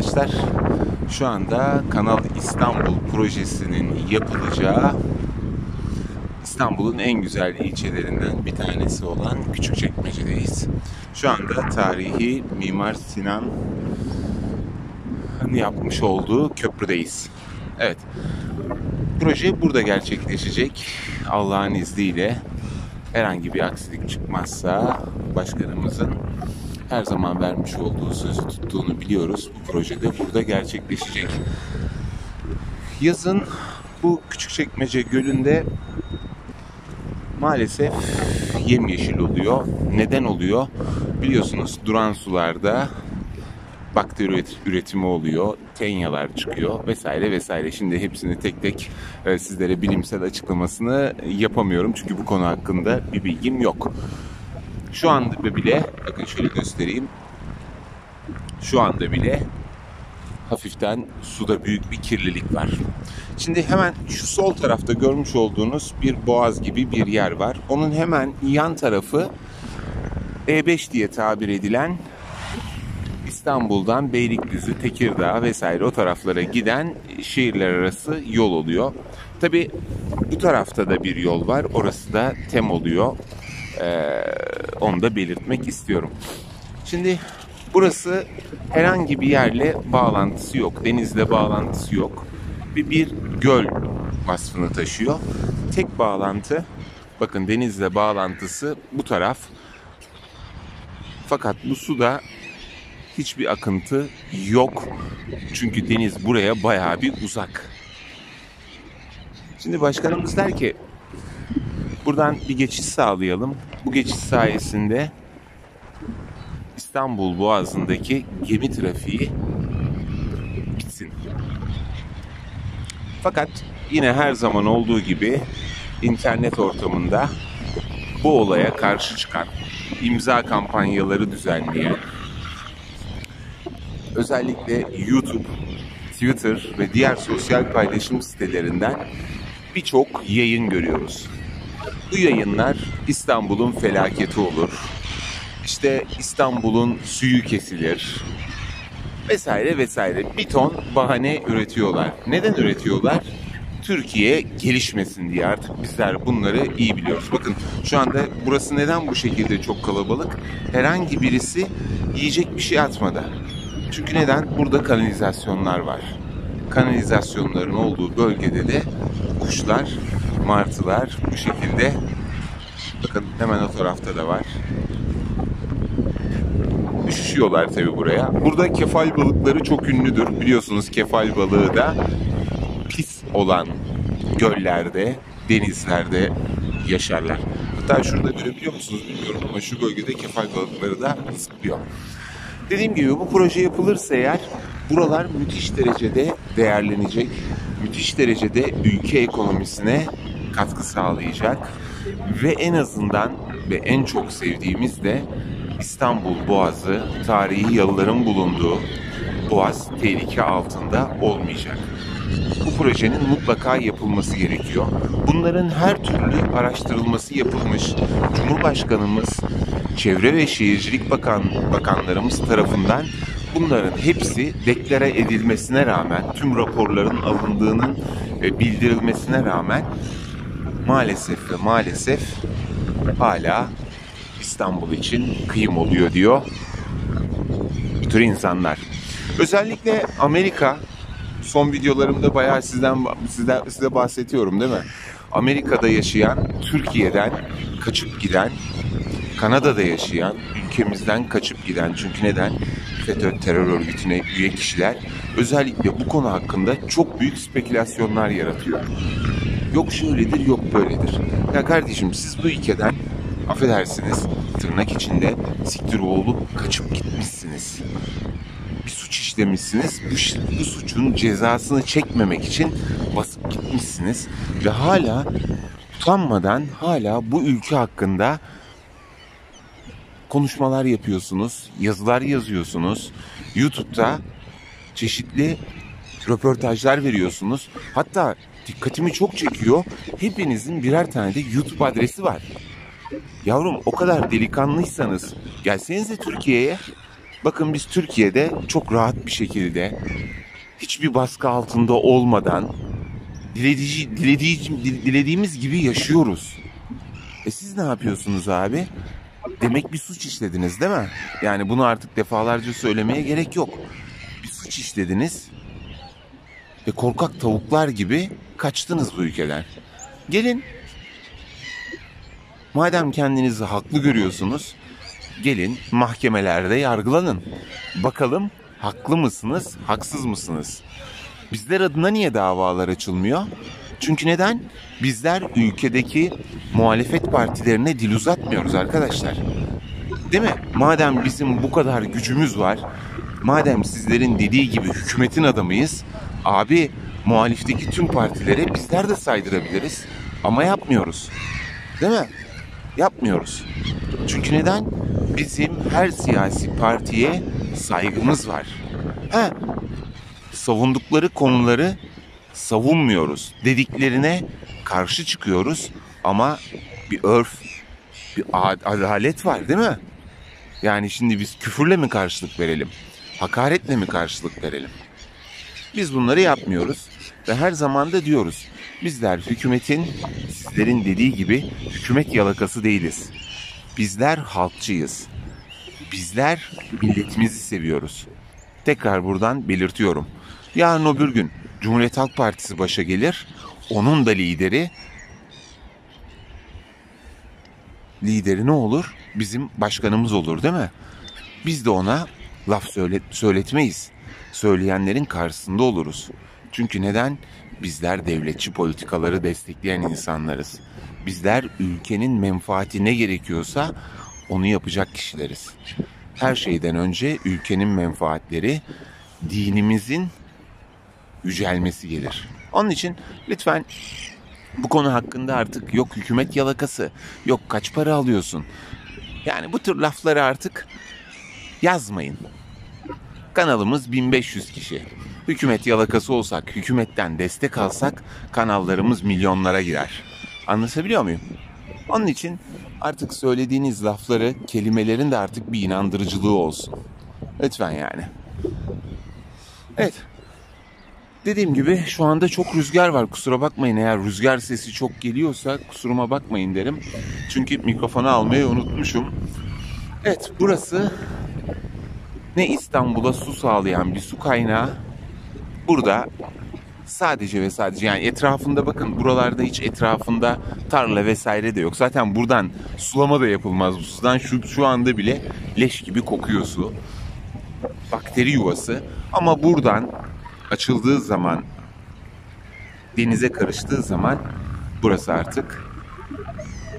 arkadaşlar. Şu anda Kanal İstanbul projesinin yapılacağı İstanbul'un en güzel ilçelerinden bir tanesi olan Küçükçekmece'deyiz. Şu anda tarihi Mimar Sinan'ın yapmış olduğu köprüdeyiz. Evet, proje burada gerçekleşecek. Allah'ın izniyle herhangi bir aksilik çıkmazsa başkanımızın her zaman vermiş olduğu sözü tuttuğunu biliyoruz. Bu projede burada gerçekleşecek. Yazın bu Küçükçekmece Gölü'nde maalesef yemyeşil oluyor. Neden oluyor? Biliyorsunuz duran sularda bakteri üretimi oluyor, tenyalar çıkıyor vesaire vesaire. Şimdi hepsini tek tek sizlere bilimsel açıklamasını yapamıyorum. Çünkü bu konu hakkında bir bilgim yok. Şu anda bile, bakın şöyle göstereyim. Şu anda bile hafiften suda büyük bir kirlilik var. Şimdi hemen şu sol tarafta görmüş olduğunuz bir boğaz gibi bir yer var. Onun hemen yan tarafı E5 diye tabir edilen İstanbul'dan Beylikdüzü, Tekirdağ vesaire o taraflara giden şehirler arası yol oluyor. Tabii bu tarafta da bir yol var. Orası da TEM oluyor. Onu da belirtmek istiyorum. Şimdi burası herhangi bir yerle bağlantısı yok. Denizle bağlantısı yok. Bir göl vasfını taşıyor. Tek bağlantı, bakın denizle bağlantısı bu taraf. Fakat bu suda hiçbir akıntı yok. Çünkü deniz buraya bayağı bir uzak. Şimdi başkanımız der ki buradan bir geçiş sağlayalım. Bu geçiş sayesinde İstanbul Boğazı'ndaki gemi trafiği bitsin. Fakat yine her zaman olduğu gibi internet ortamında bu olaya karşı çıkan, imza kampanyaları düzenleyen, özellikle YouTube, Twitter ve diğer sosyal paylaşım sitelerinden birçok yayın görüyoruz. Bu yayınlar İstanbul'un felaketi olur, İşte İstanbul'un suyu kesilir vesaire vesaire. Bir ton bahane üretiyorlar. Neden üretiyorlar? Türkiye gelişmesin diye. Artık bizler bunları iyi biliyoruz. Bakın şu anda burası neden bu şekilde çok kalabalık? Herhangi birisi yiyecek bir şey atmadı. Çünkü neden? Burada kanalizasyonlar var. Kanalizasyonların olduğu bölgede de kuşlar, martılar bu şekilde, bakın hemen o tarafta da var, üşüşüyorlar tabii buraya. Burada kefal balıkları çok ünlüdür. Biliyorsunuz kefal balığı da pis olan göllerde, denizlerde yaşarlar. Hatta şurada görebiliyor musunuz bilmiyorum ama şu bölgede kefal balıkları da zıplıyor. Dediğim gibi bu proje yapılırsa eğer buralar müthiş derecede değerlenecek. Müthiş derecede ülke ekonomisine katkı sağlayacak. Ve en azından ve en çok sevdiğimiz de İstanbul Boğazı, tarihi yalıların bulunduğu boğaz tehlike altında olmayacak. Bu projenin mutlaka yapılması gerekiyor. Bunların her türlü araştırılması yapılmış. Cumhurbaşkanımız, Çevre ve Şehircilik Bakanlarımız tarafından bunların hepsi deklare edilmesine rağmen, tüm raporların alındığının bildirilmesine rağmen maalesef ve maalesef hala İstanbul için kıyım oluyor diyor bu tür insanlar. Özellikle Amerika, son videolarımda bayağı size bahsediyorum değil mi? Amerika'da yaşayan, Türkiye'den kaçıp giden, Kanada'da yaşayan, ülkemizden kaçıp giden, çünkü neden? FETÖ terör örgütüne üye kişiler özellikle bu konu hakkında çok büyük spekülasyonlar yaratıyor. Yok şöyledir, yok böyledir. Ya kardeşim siz bu ülkeden, affedersiniz, tırnak içinde siktir olup kaçıp gitmişsiniz. Bir suç işlemişsiniz. Bu suçun cezasını çekmemek için basıp gitmişsiniz. Ve hala utanmadan hala bu ülke hakkında konuşmalar yapıyorsunuz. Yazılar yazıyorsunuz. YouTube'da çeşitli röportajlar veriyorsunuz. Hatta dikkatimi çok çekiyor. Hepinizin birer tane de YouTube adresi var. Yavrum o kadar delikanlıysanız gelsenize Türkiye'ye. Bakın biz Türkiye'de çok rahat bir şekilde, hiçbir baskı altında olmadan dilediğimiz gibi yaşıyoruz. Siz ne yapıyorsunuz abi? Demek bir suç işlediniz değil mi? Yani bunu artık defalarca söylemeye gerek yok. Bir suç işlediniz ve korkak tavuklar gibi kaçtınız bu ülkeden. Gelin, madem kendinizi haklı görüyorsunuz, gelin mahkemelerde yargılanın. Bakalım haklı mısınız, haksız mısınız? Bizler adına niye davalar açılmıyor? Çünkü neden? Bizler ülkedeki muhalefet partilerine dil uzatmıyoruz arkadaşlar. Değil mi? Madem bizim bu kadar gücümüz var, madem sizlerin dediği gibi hükümetin adamıyız, abi muhalifteki tüm partilere bizler de saydırabiliriz. Ama yapmıyoruz. Değil mi? Yapmıyoruz. Çünkü neden? Bizim her siyasi partiye saygımız var. Savundukları konuları savunmuyoruz. Dediklerine karşı çıkıyoruz ama bir örf, bir adalet var değil mi? Yani şimdi biz küfürle mi karşılık verelim? Hakaretle mi karşılık verelim? Biz bunları yapmıyoruz ve her zaman da diyoruz. Bizler hükümetin, sizlerin dediği gibi hükümet yalakası değiliz. Bizler halkçıyız. Bizler milletimizi seviyoruz. Tekrar buradan belirtiyorum. Yarın öbür gün Cumhuriyet Halk Partisi başa gelir. Onun da lideri ne olur? Bizim başkanımız olur değil mi? Biz de ona laf söyletmeyiz. Söyleyenlerin karşısında oluruz. Çünkü neden? Bizler devletçi politikaları destekleyen insanlarız. Bizler ülkenin menfaati ne gerekiyorsa onu yapacak kişileriz. Her şeyden önce ülkenin menfaatleri, dinimizin yücelmesi gelir. Onun için lütfen bu konu hakkında artık yok hükümet yalakası, yok kaç para alıyorsun. Yani bu tür lafları artık yazmayın. Kanalımız 1500 kişi. Hükümet yalakası olsak, hükümetten destek alsak kanallarımız milyonlara girer. Anlatabiliyor muyum? Onun için artık söylediğiniz lafları, kelimelerin de artık bir inandırıcılığı olsun. Lütfen yani. Evet. Dediğim gibi şu anda çok rüzgar var. Kusura bakmayın eğer rüzgar sesi çok geliyorsa kusuruma bakmayın derim. Çünkü mikrofonu almayı unutmuşum. Evet, burası ne İstanbul'a su sağlayan bir su kaynağı. Burada sadece ve sadece yani etrafında bakın buralarda hiç etrafında tarla vesaire de yok. Zaten buradan sulama da yapılmaz bu sudan. Şu anda bile leş gibi kokuyor su. Bakteri yuvası. Ama buradan açıldığı zaman, denize karıştığı zaman burası artık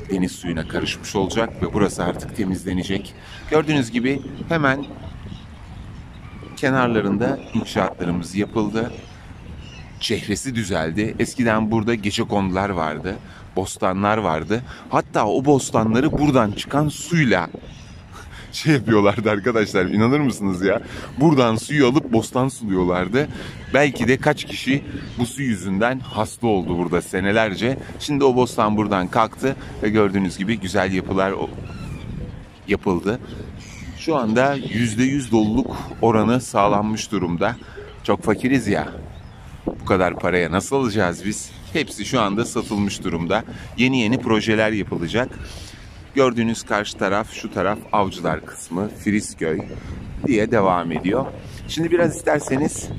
deniz suyuna karışmış olacak ve burası artık temizlenecek. Gördüğünüz gibi hemen kenarlarında inşaatlarımız yapıldı. Çehresi düzeldi. Eskiden burada gecekondular vardı, bostanlar vardı. Hatta o bostanları buradan çıkan suyla yapıyorlardı arkadaşlar. İnanır mısınız ya? Buradan suyu alıp bostan suluyorlardı. Belki de kaç kişi bu su yüzünden hasta oldu burada senelerce. Şimdi o bostan buradan kalktı ve gördüğünüz gibi güzel yapılar yapıldı. Şu anda %100 doluluk oranı sağlanmış durumda. Çok fakiriz ya. Bu kadar paraya nasıl alacağız biz? Hepsi şu anda satılmış durumda. Yeni projeler yapılacak. Gördüğünüz karşı taraf, şu taraf Avcılar kısmı, Frizköy diye devam ediyor. Şimdi biraz isterseniz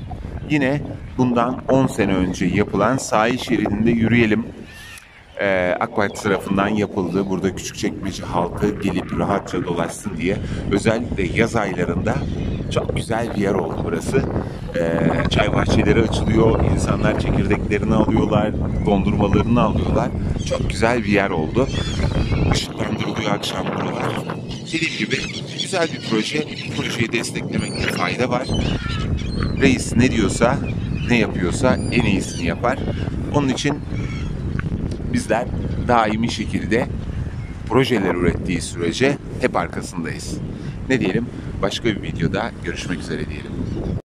yine bundan 10 sene önce yapılan sahil şeridinde yürüyelim. AK Parti tarafından yapıldı. Burada Küçükçekmece halkı gelip rahatça dolaşsın diye. Özellikle yaz aylarında çok güzel bir yer oldu burası. Çay bahçeleri açılıyor. İnsanlar çekirdeklerini alıyorlar. Dondurmalarını alıyorlar. Çok güzel bir yer oldu. Işıklandırılıyor akşam buralar. Dediğim gibi güzel bir proje. Projeyi desteklemekte fayda var. Reis ne diyorsa, ne yapıyorsa en iyisini yapar. Onun için bizler daimi şekilde projeler ürettiği sürece hep arkasındayız. Ne diyelim? Başka bir videoda görüşmek üzere diyelim.